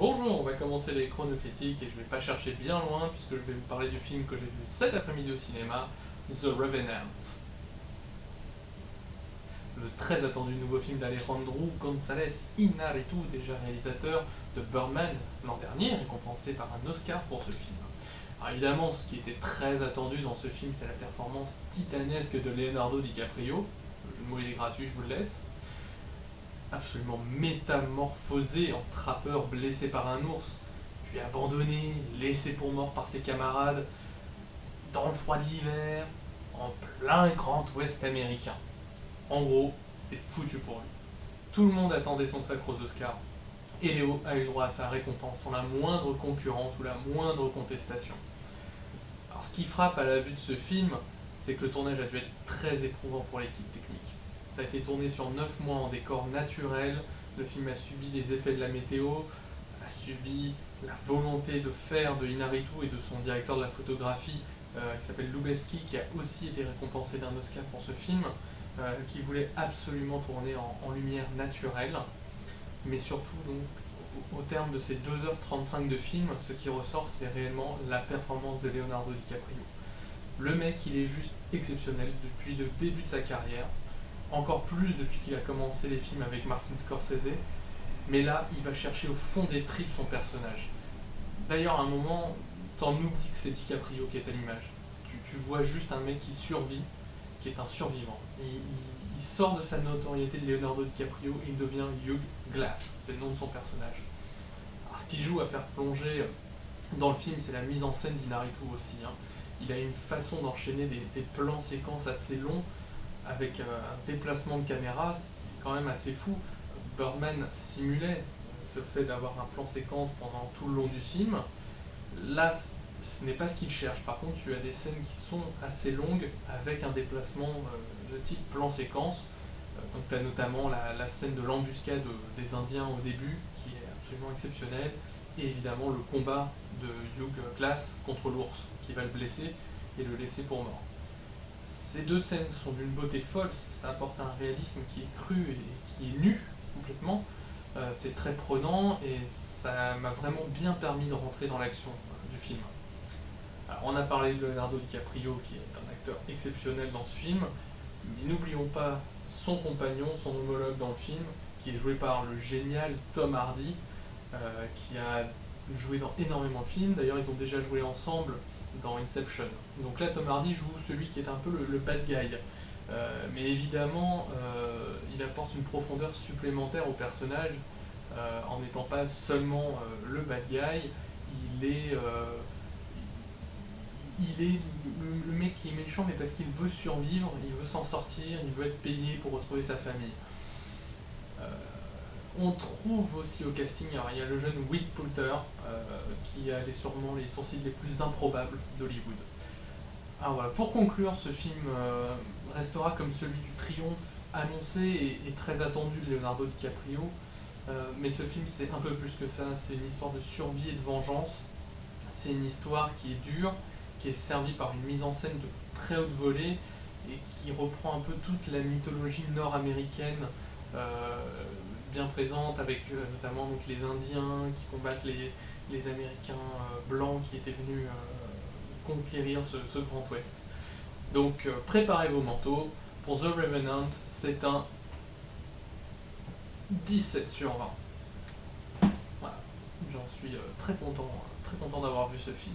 Bonjour, on va commencer les chronocritiques et je vais pas chercher bien loin puisque je vais vous parler du film que j'ai vu cet après-midi au cinéma, The Revenant. Le très attendu nouveau film d'Alejandro González Iñárritu, déjà réalisateur de Birdman l'an dernier, récompensé par un Oscar pour ce film. Alors évidemment, ce qui était très attendu dans ce film, c'est la performance titanesque de Leonardo DiCaprio. Le jeu de mots il est gratuit, je vous le laisse. Absolument métamorphosé en trappeur blessé par un ours, puis abandonné, laissé pour mort par ses camarades, dans le froid de l'hiver, en plein Grand Ouest américain. En gros, c'est foutu pour lui. Tout le monde attendait son sacre aux Oscars, et Léo a eu droit à sa récompense sans la moindre concurrence ou la moindre contestation. Alors ce qui frappe à la vue de ce film, c'est que le tournage a dû être très éprouvant pour l'équipe technique. Ça a été tourné sur 9 mois en décor naturel, le film a subi les effets de la météo, a subi la volonté de faire de Iñárritu et de son directeur de la photographie qui s'appelle Lubezki, qui a aussi été récompensé d'un Oscar pour ce film, qui voulait absolument tourner en lumière naturelle, mais surtout donc au terme de ces 2h35 de film, ce qui ressort c'est réellement la performance de Leonardo DiCaprio. Le mec il est juste exceptionnel depuis le début de sa carrière, encore plus depuis qu'il a commencé les films avec Martin Scorsese, mais là il va chercher au fond des tripes son personnage. D'ailleurs à un moment, t'en oublies que c'est DiCaprio qui est à l'image. Tu vois juste un mec qui survit, qui est un survivant. Il sort de sa notoriété de Leonardo DiCaprio et il devient Hugh Glass, c'est le nom de son personnage. Alors, ce qui joue à faire plonger dans le film, c'est la mise en scène d'Iñárritu aussi. Il a une façon d'enchaîner des plans séquences assez longs avec un déplacement de caméra, c'est quand même assez fou. Birdman simulait ce fait d'avoir un plan séquence pendant tout le long du film. Là, ce n'est pas ce qu'il cherche. Par contre, tu as des scènes qui sont assez longues avec un déplacement de type plan séquence. Donc tu as notamment la scène de l'embuscade des Indiens au début, qui est absolument exceptionnelle, et évidemment le combat de Hugh Glass contre l'ours, qui va le blesser et le laisser pour mort. Ces deux scènes sont d'une beauté folle, ça apporte un réalisme qui est cru et qui est nu complètement. C'est très prenant et ça m'a vraiment bien permis de rentrer dans l'action du film. Alors, on a parlé de Leonardo DiCaprio qui est un acteur exceptionnel dans ce film, mais n'oublions pas son compagnon, son homologue dans le film, qui est joué par le génial Tom Hardy, qui a joué dans énormément de films. D'ailleurs, ils ont déjà joué ensemble dans Inception. Donc là, Tom Hardy joue celui qui est un peu le bad guy. Mais évidemment, il apporte une profondeur supplémentaire au personnage en n'étant pas seulement le bad guy. Il est, euh, il est le mec qui est méchant, mais parce qu'il veut survivre, il veut s'en sortir, il veut être payé pour retrouver sa famille. Euh, on trouve aussi au casting, alors il y a le jeune Will Poulter, qui a sûrement les sourcils les plus improbables d'Hollywood. Alors voilà, pour conclure, ce film restera comme celui du triomphe annoncé et très attendu de Leonardo DiCaprio, mais ce film c'est un peu plus que ça, c'est une histoire de survie et de vengeance, c'est une histoire qui est dure, qui est servie par une mise en scène de très haute volée et qui reprend un peu toute la mythologie nord-américaine euh, bien présente avec notamment donc, les Indiens qui combattent les Américains blancs qui étaient venus conquérir ce Grand Ouest. Donc préparez vos manteaux. Pour The Revenant, c'est un 17 sur 20. Voilà, j'en suis très content d'avoir vu ce film.